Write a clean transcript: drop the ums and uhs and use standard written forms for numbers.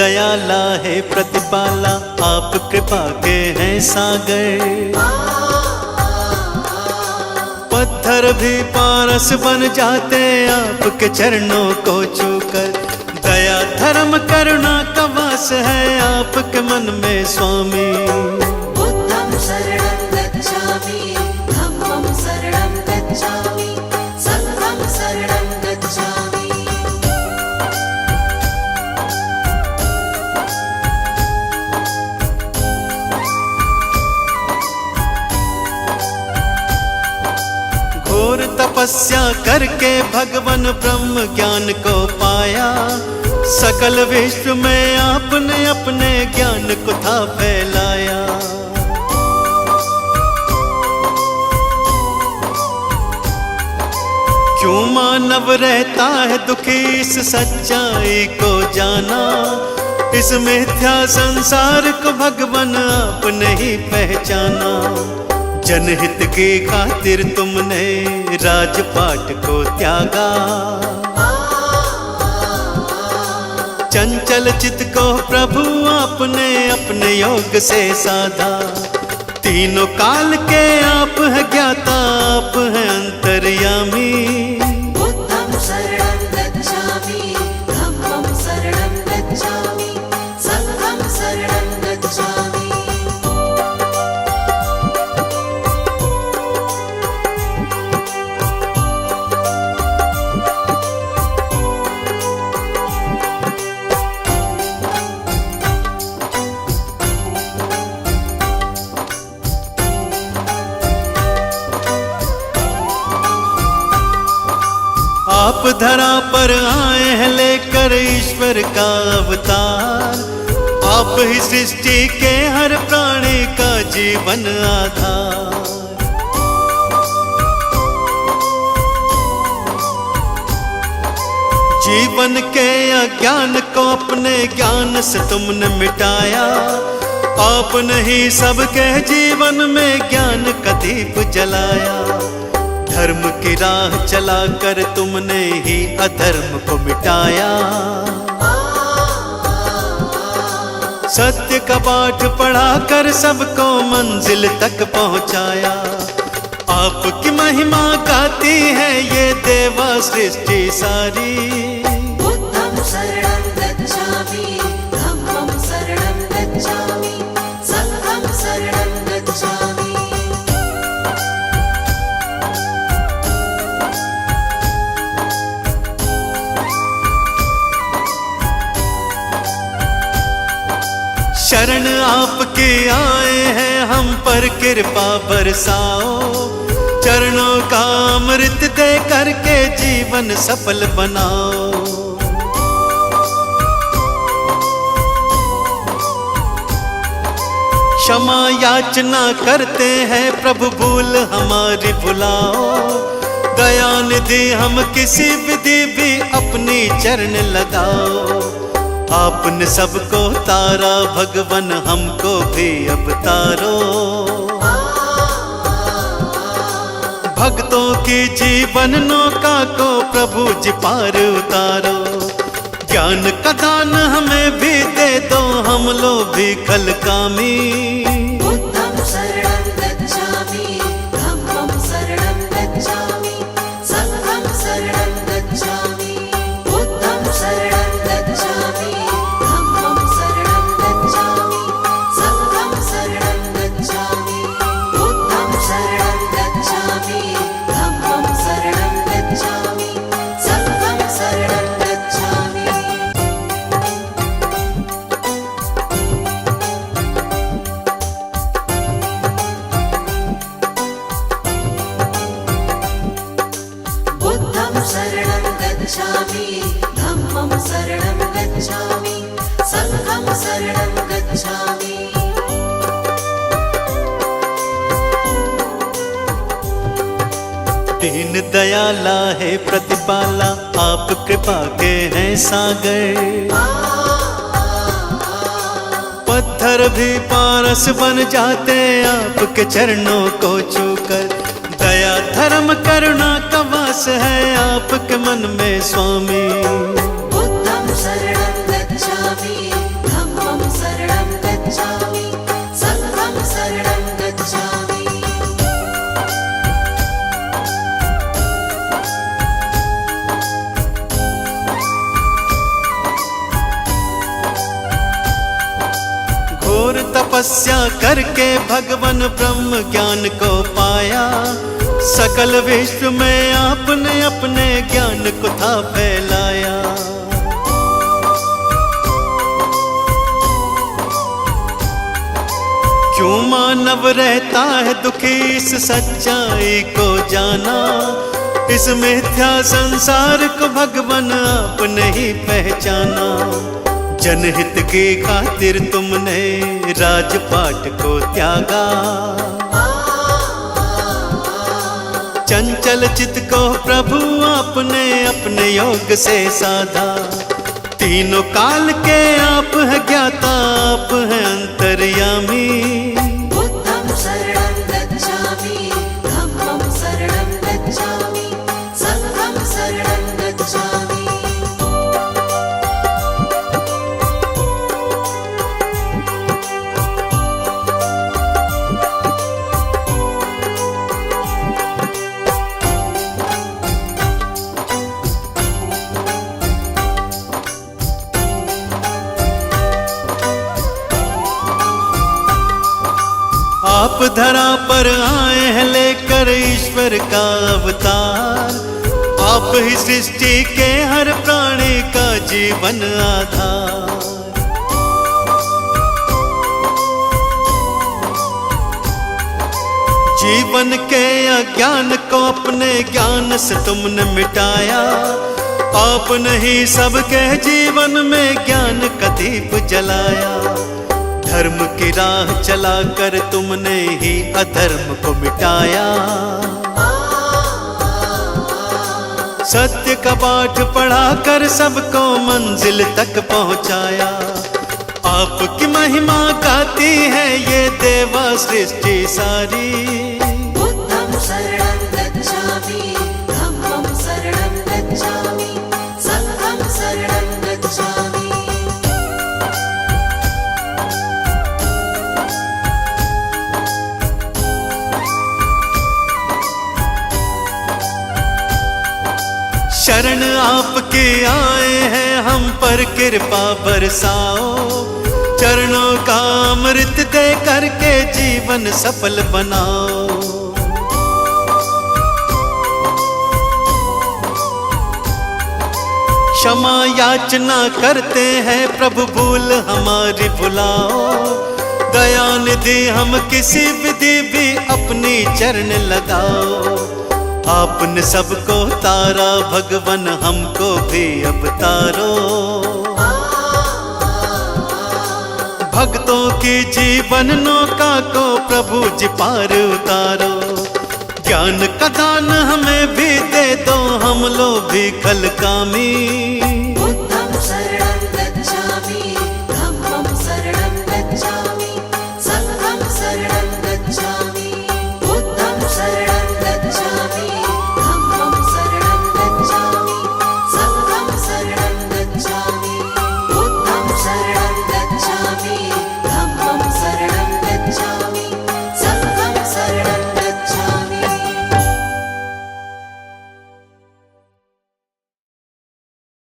दयाला है प्रतिपाला, आप कृपा के हैं सागर। पत्थर भी पारस बन जाते आपके चरणों को छूकर। दया धर्म करुणा का वास है आपके मन में स्वामी। बुद्धं शरणं गच्छामि, धम्मं शरणं गच्छामि, संघं शरणं गच्छामि। घोर तपस्या करके भगवान ब्रह्म ज्ञान को पाया। सकल विश्व में आपने अपने ज्ञान को था फैलाया। क्यों मानव रहता है दुखी इस सच्चाई को जाना। इस मिथ्या संसार को भगवान आपने ही पहचाना। जनहित की खातिर तुमने राजपाट को त्यागा। चंचल चित्त को प्रभु आपने अपने योग से साधा। तीनों काल के आप हैं ज्ञाता, आप हैं अंतर्यामी। बुद्धं शरणं गच्छामि, धम्मं शरणं गच्छामि, संघं शरणं गच्छामि। आप धरा पर आए हैं लेकर ईश्वर का अवतार। आप ही सृष्टि के हर प्राणी का जीवन आधार। जीवन के अज्ञान को अपने ज्ञान से तुमने मिटाया। आपने ही सबके जीवन में ज्ञान का दीप जलाया। धर्म की राह चलाकर तुमने ही अधर्म को मिटाया। सत्य का पाठ पढ़ाकर सबको मंजिल तक पहुंचाया। आपकी महिमा गाती है ये देवा सृष्टि सारी। बुद्धं शरणं गच्छामि, धम्मं शरणं गच्छामि, संघं शरणं गच्छामि। शरण आपके आए हैं हम पर कृपा बरसाओ। चरणों का अमृत दे करके जीवन सफल बनाओ। क्षमा याचना करते हैं प्रभु भूल हमारी भुलाओ। दया निधि हम किसी विधि भी अपनी चरण लगाओ। आपने सबको तारा भगवान हमको भी अब तारो। भक्तों की जीवन नौका को प्रभु जी पार उतारो। ज्ञान का दान हमें भी दे दो, हम लोग भी कल कामी। बुद्धं शरणं गच्छामि, धम्मं शरणं गच्छामि, संघं शरणं गच्छामि। बुद्धं शरणं गच्छामि, धम्मं शरणं गच्छामि, संघं शरणं गच्छामि। बुद्धं शरणं गच्छामि, धम्मं शरणं गच्छामि, संघं शरणं गच्छामि। बुद्धं शरणं गच्छामि, धम्मं शरणं गच्छामि, संघं शरणं गच्छामि। दीन दयाला है प्रतिपाला, आप कृपा के हैं सागर। पत्थर भी पारस बन जाते आपके चरणों को छूकर। दया धर्म करुणा का वास है आपके मन में स्वामी। बुद्धं शरणं गच्छामि, तपस्या करके भगवान ब्रह्म ज्ञान को पाया। सकल विश्व में आपने अपने ज्ञान को था फैलाया। क्यों मानव रहता है दुखी इस सच्चाई को जाना। इस मिथ्या संसार को भगवान आपने ही पहचाना। जनहित की खातिर तुमने राजपाट को त्यागा। चंचल चित्त को प्रभु आपने अपने योग से साधा। तीनों काल के आप है ज्ञाता, आप है अंतर्यामी। बुद्धं शरणं गच्छामि, धम्मं शरणं गच्छामि, संघं शरणं गच्छामि। आप धरा पर आए हैं लेकर ईश्वर का अवतार। आप ही सृष्टि के हर प्राणी का जीवन आधार। जीवन के अज्ञान को अपने ज्ञान से तुमने मिटाया। आपने ही सबके जीवन में ज्ञान का दीप जलाया। धर्म की राह चलाकर तुमने ही अधर्म को मिटाया। सत्य का पाठ पढ़ाकर सबको मंजिल तक पहुंचाया। आपकी महिमा गाती है ये देवा सृष्टि सारी। बुद्धं शरणं गच्छामि, धम्मं शरणं गच्छामि, संघं शरणं गच्छामि। शरण आपके आए हैं हम पर कृपा बरसाओ। चरणों का अमृत दे करके जीवन सफल बनाओ। क्षमा याचना करते हैं प्रभु भूल हमारी भुलाओ। दया निधि हम किसी विधि भी अपनी चरण लगाओ। आपने सबको तारा भगवान हमको भी अब तारो। भक्तों की जीवन नौका को प्रभु जी पार उतारो। ज्ञान का दान हमें भी दे दो, हम लोग भी खल कामी।